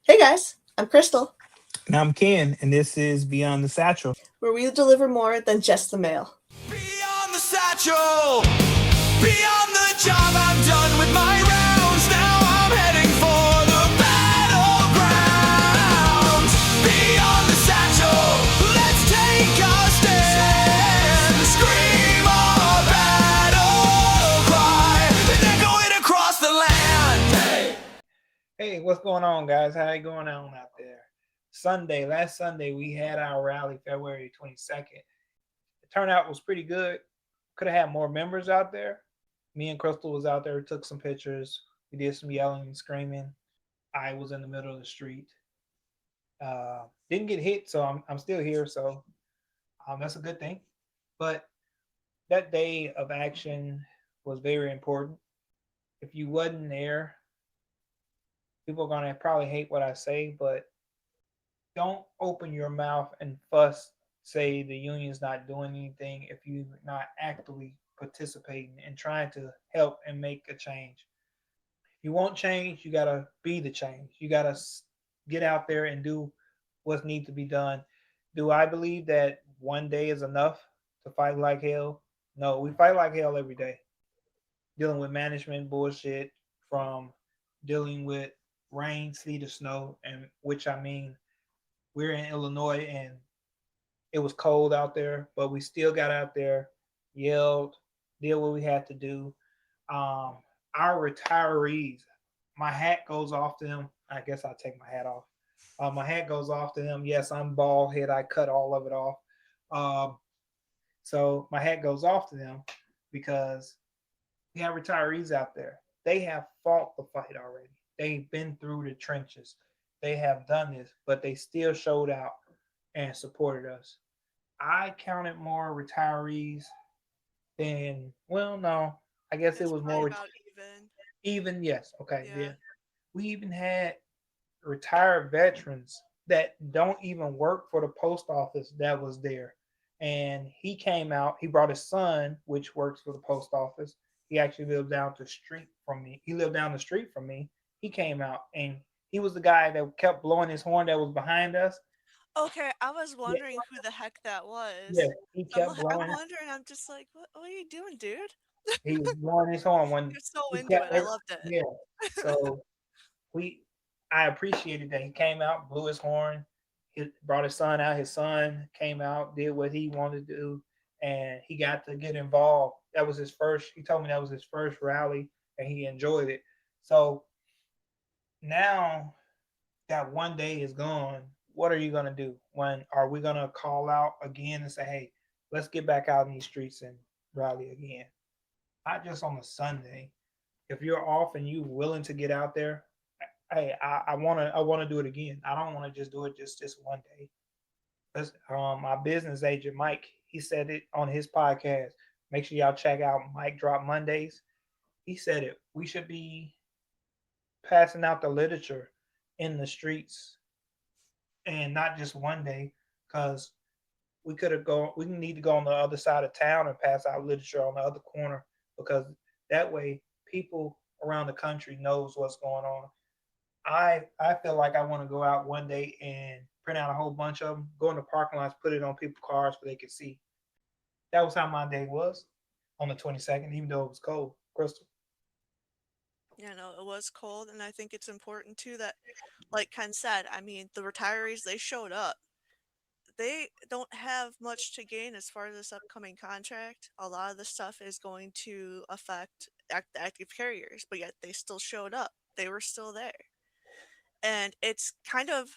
Hey guys, I'm Crystal, And I'm Ken, and this is Beyond the Satchel. where we deliver more than just the mail. Beyond the satchel, beyond the job, I'm done with my rounds. Now I'm heading for the battlegrounds. Beyond the satchel, let's take our stand. Scream our battle cry, and echo it across the land. Hey, what's going on, guys? How you going on out there? Last Sunday, we had our rally, February 22nd. The turnout was pretty good. Could have had more members out there. Me and Crystal was out there, took some pictures. We did some yelling and screaming. I was in the middle of the street. Didn't get hit, so I'm still here, so that's a good thing. But that day of action was very important. If you wasn't there, people are gonna probably hate what I say, but don't open your mouth and fuss, say the union's not doing anything if you're not actively participating and trying to help and make a change. If you want change, you gotta be the change. You gotta get out there and do what needs to be done. Do I believe that one day is enough to fight like hell? No, we fight like hell every day, dealing with management bullshit, from dealing with rain, sleet, or snow, and which I mean, we're in Illinois and it was cold out there, but we still got out there, yelled, did what we had to do. Um, our retirees, my hat goes off to them. I guess I'll take my hat off. My hat goes off to them. Yes, I'm bald head. I cut all of it off. Um, so my hat goes off to them because we have retirees out there. They have fought the fight already. They've been through the trenches. They have done this, but they still showed out and supported us. I counted more retirees than, well, no, I guess it It's was probably more about even. even. Yes, okay, Yeah. yeah. We even had retired veterans that don't even work for the post office that was there. And he came out, he brought his son, which works for the post office. He actually lived down the street from me. He lived down the street from me. He came out and he was the guy that kept blowing his horn that was behind us. Okay, I was Yeah, wondering who the heck that yeah. was. He I'm kept like, I'm blowing. wondering. I'm just like, what are you doing, dude? He was blowing his horn when You're so he into kept it. I loved yeah. it. So we I appreciated that he came out, blew his horn, he brought his son out. His son came out, did what he wanted to do, and he got to get involved. That was his first. He told me that was his first rally, and he enjoyed it. So now that one day is gone, what are you gonna do? When are we gonna call out again and say, "Hey, let's get back out in these streets and rally again"? Not just on a Sunday. If you're off and you willing to get out there, hey, I wanna do it again. I don't want to just do it just this one day. My business agent Mike, he said it on his podcast. Make sure y'all check out Mike Drop Mondays. He said it. We should be passing out the literature in the streets, and not just one day, because we could have gone. We need to go on the other side of town and pass out literature on the other corner, because that way people around the country knows what's going on. I feel like I want to go out one day and print out a whole bunch of them, go in the parking lots, put it on people's cars so they could see. That was how my day was on the 22nd, even though it was cold. Crystal. Yeah, no, it was cold, and I think it's important too that, like Ken said, I mean, the retirees, they showed up. They don't have much to gain as far as this upcoming contract. A lot of the stuff is going to affect the active carriers, but yet they still showed up. They were still there. And it's kind of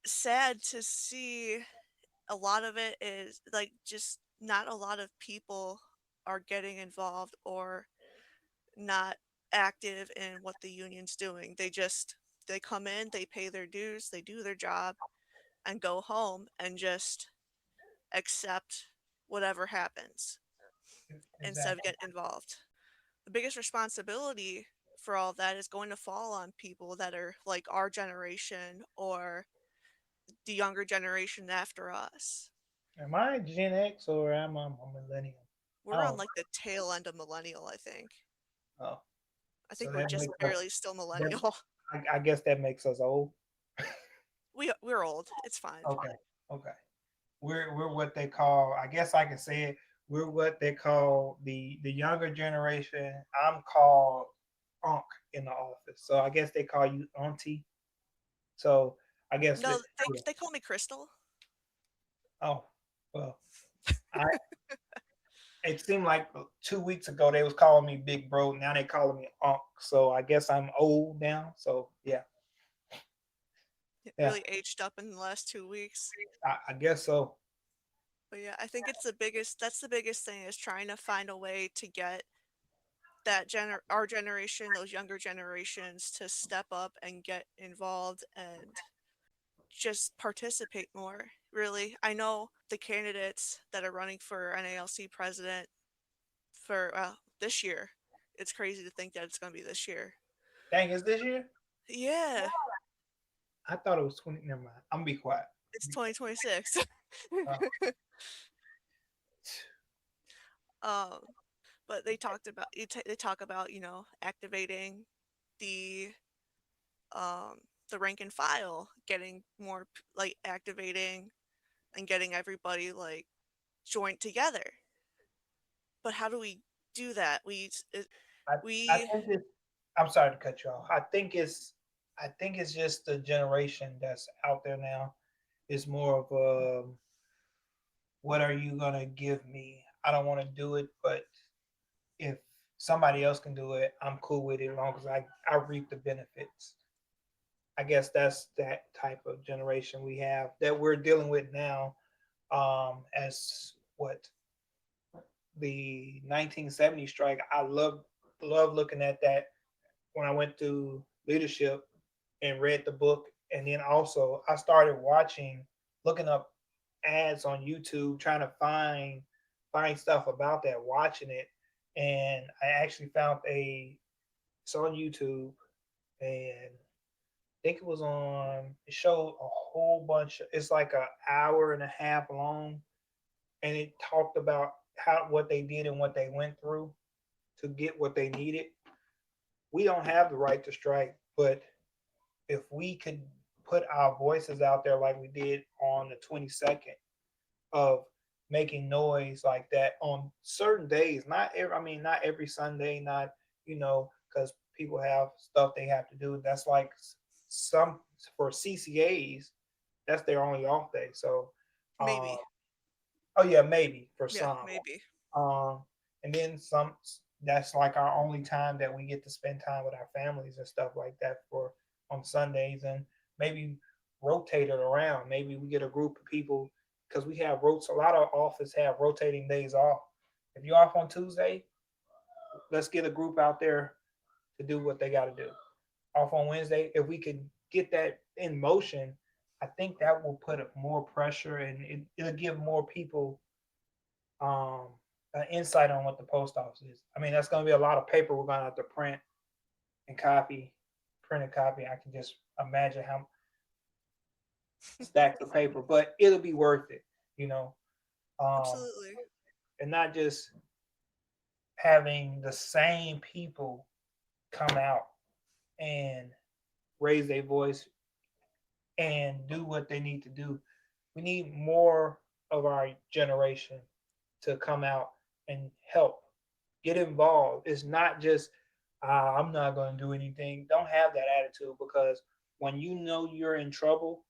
sad to see a lot of it is like just not a lot of people are getting involved or not active in what the union's doing. They come in, they pay their dues, they do their job and go home and just accept whatever happens instead of Exactly. getting involved. The biggest responsibility for all of that is going to fall on people that are like our generation or the younger generation after us. Am I Gen X or am I a millennial? I We're on don't like the tail end of millennial, I think. know. I So think we're that just makes us. barely still That, millennial. I guess that makes us old. we're old. It's fine. Okay. Okay. We're what they call, I guess I can say it, we're what they call the younger generation. I'm called Unc in the office. So I guess they call you Auntie. So I guess No, that, yeah. they call me Crystal. Oh, well, I it seemed like 2 weeks ago they was calling me Big Bro. Now they calling me Unc. So I guess I'm old now. So yeah, It yeah, really aged up in the last 2 weeks. I guess so. But yeah, I think it's the biggest. That's the biggest thing is trying to find a way to get our generation, those younger generations, to step up and get involved and just participate more. Really, I know the candidates that are running for NALC president for this year. It's crazy to think that it's going to be this year. Dang, is this year? Yeah, I thought it was 20. Never mind. I'm gonna be quiet. it's 2026. Uh, um, but they talked about they talk about activating the um the rank and file, getting more like activating and getting everybody like joined together. But how do we do that? I, I We think it's. I'm sorry to cut you off. I think it's just the generation that's out there now. It's more of what are you gonna give me? I don't want to do it, but if somebody else can do it, I'm cool with it as long as I reap the benefits. I guess that's that type of generation we have that we're dealing with now. As what the 1970 strike, I love looking at that when I went through leadership and read the book, and then also I started looking up ads on YouTube, trying to find stuff about that, watching it, and I actually found it's on YouTube, and I think it was on. It showed a whole bunch. It's like an hour and a half long, and it talked about what they did and what they went through to get what they needed. We don't have the right to strike, but if we could put our voices out there like we did on the 22nd, of making noise like that on certain days, not every Sunday, not, because people have stuff they have to do. That's like some, for CCAs, that's their only off day. So maybe, oh yeah, maybe for yeah, some. maybe. And then some, that's like our only time that we get to spend time with our families and stuff like that for on Sundays, and maybe rotate it around. Maybe we get a group of people, because we have a lot of office have rotating days off. If you're off on Tuesday, let's get a group out there to do what they got to do. Off on Wednesday, if we could get that in motion, I think that will put more pressure, and it'll give more people an insight on what the post office is. I mean, that's going to be a lot of paper we're going to have to print and print and copy. I can just imagine how stacks of paper, but it'll be worth it, Absolutely. and not just having the same people come out and raise their voice and do what they need to do. We need more of our generation to come out and help, get involved. It's not just I'm not going to do anything. Don't have that attitude, because when you know you're in trouble,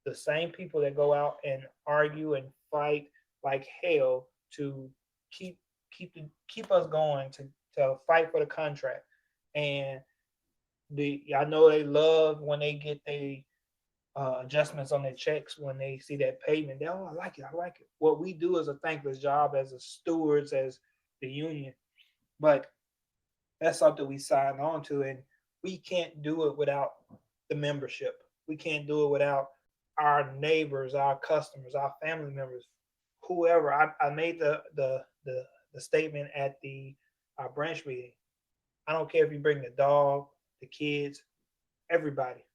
the same people that go out and argue and fight like hell to keep keep us going, to fight for the contract. And I know they love when they get the adjustments on their checks, when they see that payment. They, oh, I like it. I like it. What we do is a thankless job as a stewards, as the union, but that's something we sign on to, and we can't do it without the membership. We can't do it without our neighbors, our customers, our family members, whoever. I made the statement at the branch meeting. I don't care if you bring the dog, the kids, everybody.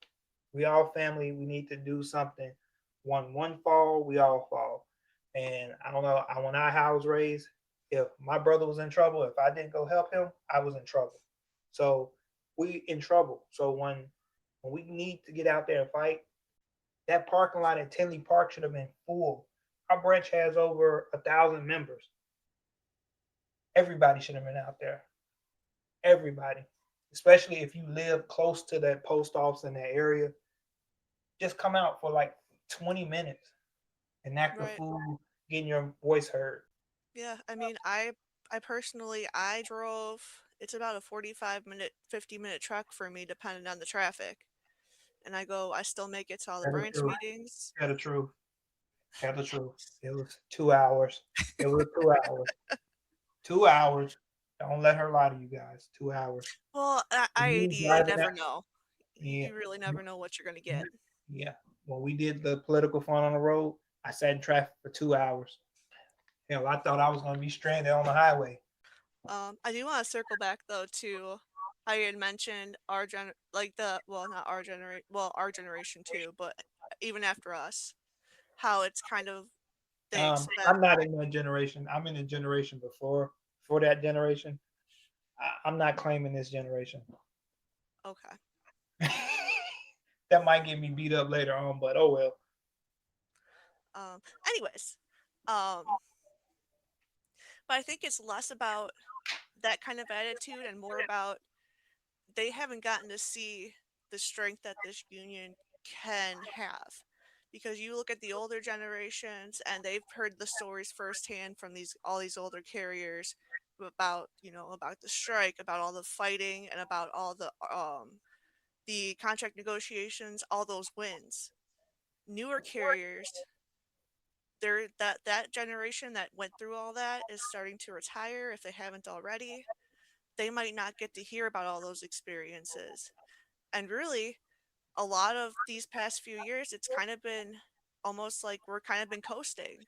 We all family. We need to do something. One fall, we all fall. And I don't know. When I was raised, if my brother was in trouble, if I didn't go help him, I was in trouble. So we in trouble. So when we need to get out there and fight, That parking lot at Tinley Park should have been full. Our branch has over 1,000 members. Everybody should have been out there. Everybody, especially if you live close to that post office in that area, just come out for like 20 minutes and act the Right. fool, getting your voice heard. Yeah, I mean, I personally I drove. It's about a 45-minute, 50-minute trek for me, depending on the traffic. And I still make it to all the Tell the branch truth. meetings. Tell the truth. Tell the truth. It was 2 hours. It was 2 hours. 2 hours. Don't let her lie to you guys. 2 hours. Well, You I-80, you driving never out? know. Yeah. You really never know what you're gonna get. Yeah. When we did the political fund on the road, I sat in traffic for 2 hours. Hell, I thought I was going to be stranded on the highway. I do want to circle back though to how you had mentioned like not our generation, well, our generation too, but even after us, how it's kind of they expect. I'm not in that generation. I'm in the generation before that generation. I'm not claiming this generation. Okay. That might get me beat up later on, but oh well. Anyways, um, but I think it's less about that kind of attitude and more about they haven't gotten to see the strength that this union can have. Because you look at the older generations and they've heard the stories firsthand from all these older carriers about, about the strike, about all the fighting and about all the contract negotiations, all those wins. Newer carriers, that generation that went through all that is starting to retire if they haven't already. They might not get to hear about all those experiences. And really, a lot of these past few years, it's kind of been almost like we're kind of been coasting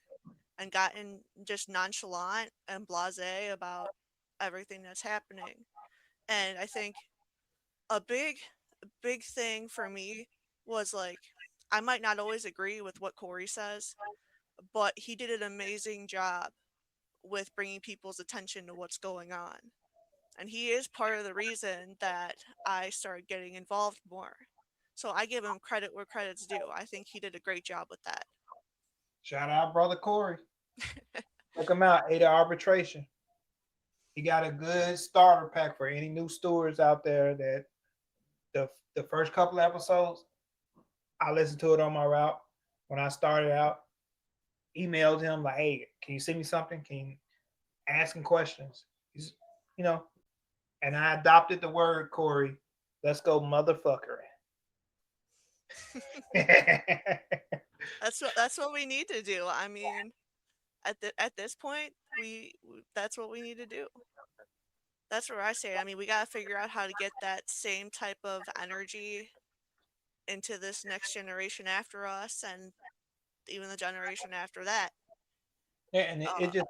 and gotten just nonchalant and blasé about everything that's happening. And I think a big thing for me was like, I might not always agree with what Corey says, but he did an amazing job with bringing people's attention to what's going on. And he is part of the reason that I started getting involved more. So I give him credit where credit's due. I think he did a great job with that. Shout out, brother Corey. Check him out. Ada Arbitration. He got a good starter pack for any new stewards out there. That the first couple episodes, I listened to it on my route when I started out. Emailed him like, "Hey, can you send me something? Can you ask him questions?" He's, you know, and I adopted the word Corey. Let's go, motherfucker. That's what we need to do. I mean, at this point, that's what we need to do. That's where I say. I mean, we got to figure out how to get that same type of energy into this next generation after us, and even the generation after that. Yeah, and it Uh, just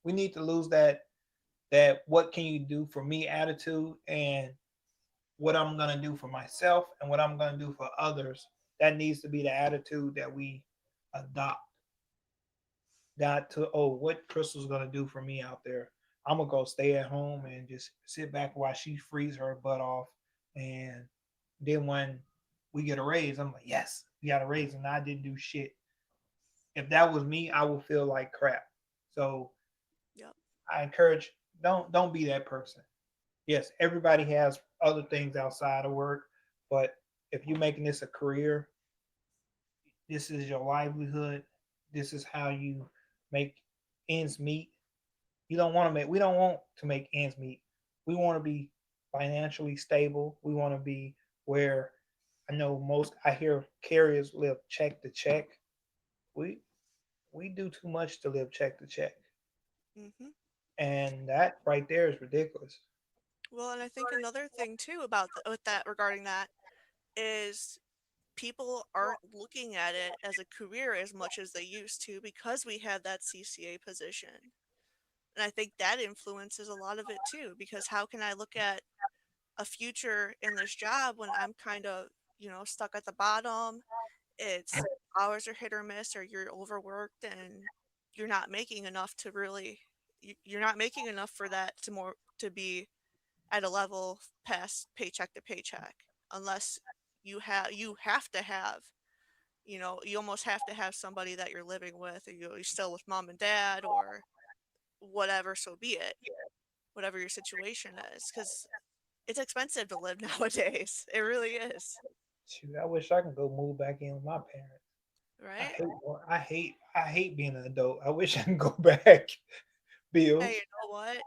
we need to lose that what can you do for me attitude and what I'm gonna do for myself and what I'm gonna do for others. That needs to be the attitude that we adopt. Not to what Crystal's gonna do for me out there. I'm gonna go stay at home and just sit back while she frees her butt off. And then when we get a raise, I'm like, yes, we got a raise, and I didn't do shit. If that was me, I would feel like crap. So yep. I encourage don't be that person. Yes, everybody has other things outside of work, but if you're making this a career, this is your livelihood. This is how you make ends meet. We don't want to make ends meet. We want to be financially stable. We want to be where I hear carriers live check to check. We we do too much to live check to check. Hmm. And that right there is ridiculous. Well, and I think another thing too with that regarding that is people aren't looking at it as a career as much as they used to because we have that CCA position. And I think that influences a lot of it too, because how can I look at a future in this job when I'm kind of, stuck at the bottom? It's hours are hit or miss, or you're overworked and you're not making enough to really, you're not making enough for that to be at a level past paycheck to paycheck, unless you have to have you know, you almost have to have somebody that you're living with, or you're still with mom and dad, or whatever, so be it, whatever your situation is, because it's expensive to live nowadays. It really is, Shoot, I wish I could go move back in with my parents. I right? hate, I hate being an adult. I wish I can go back. Hey, Bills, you know what?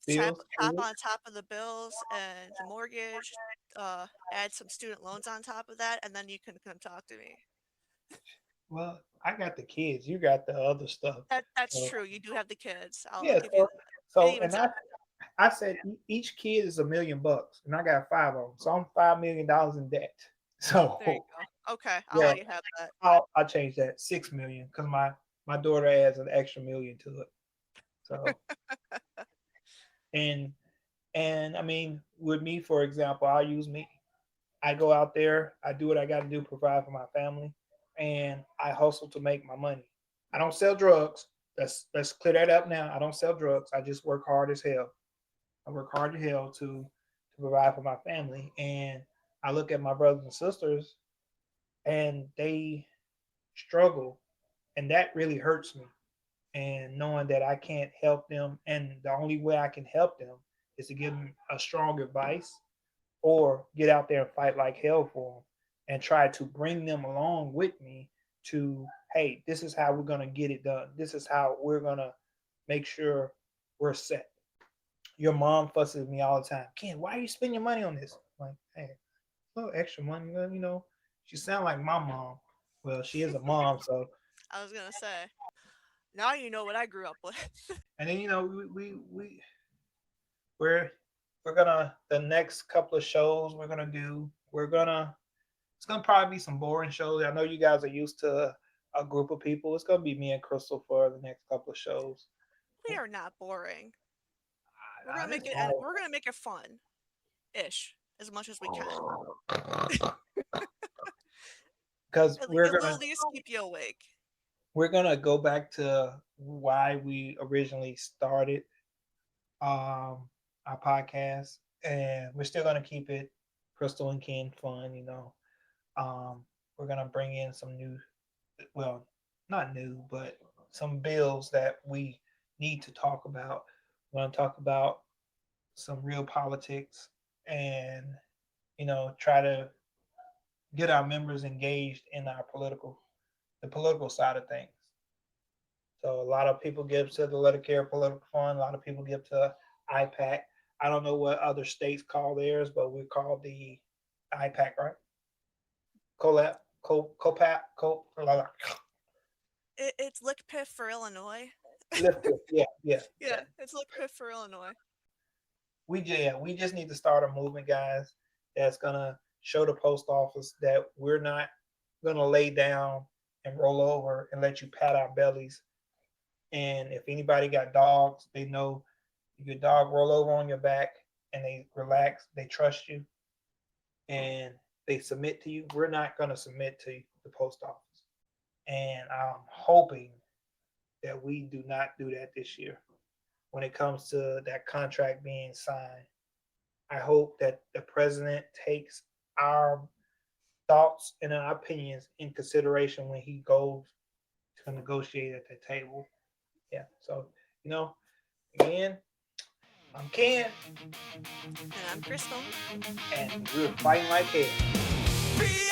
bills, Top food. on top of the bills and the mortgage, add some student loans on top of that, and then you can come talk to me. Well, I got the kids. You got the other stuff. That's So true. You do have the kids. I'll yeah. give you that. And So even and so, I said each kid is $1 million, and I got 5 of them. So I'm $5 million in debt. there you So go. Okay, I'll yeah, let you have that. I'll change that 6 million because my daughter adds an extra million to it. So and and I mean with me, for example, I'll use me. I go out there, I do what I got to do, provide for my family, and I hustle to make my money. I don't sell drugs. Let's clear that up now. I don't sell drugs. I just work hard as hell. I work hard as hell to provide for my family, and I look at my brothers and sisters, and they struggle, and that really hurts me. And knowing that I can't help them, and the only way I can help them is to give them a strong advice or get out there and fight like hell for them and try to bring them along with me to, hey, this is how we're going to get it done. This is how we're going to make sure we're set. Your mom fusses at me all the time. Ken, why are you spending your money on this? I'm like, hey, a little extra money, she sounds like my mom. Well, she is a mom, so I was gonna say. Now you know what I grew up with. and then we're we're gonna the next couple of shows we're gonna do. It's gonna probably be some boring shows. I know you guys are used to a group of people. It's gonna be me and Crystal for the next couple of shows. We are not boring. We're I gonna make just it. don't- We're gonna make it fun, ish, as much as we can. because It'll at least keep you awake. we're gonna go back to why we originally started our podcast, and we're still gonna keep it Crystal and Ken fun. We're gonna bring in some new, well, not new, but some bills that we need to talk about. We're gonna talk about some real politics and try to get our members engaged in the political side of things. So a lot of people give to the Let It Care Political Fund. A lot of people give to IPAC. I don't know what other states call theirs, but we call the IPAC, right? COLAP, COPAP, It's Lick Piff for Illinois. Lift it. Yeah, yeah. Yeah, it's Lick Piff for Illinois. We just need to start a movement, guys, that's gonna show the post office that we're not gonna lay down and roll over and let you pat our bellies. And if anybody got dogs, they know your dog roll over on your back and they relax, they trust you, and they submit to you. We're not gonna submit to the post office. And I'm hoping that we do not do that this year when it comes to that contract being signed. I hope that the president takes our thoughts and our opinions in consideration when he goes to negotiate at the table. Yeah. So, again, I'm Ken, And I'm Crystal. and we're fighting like hell. Be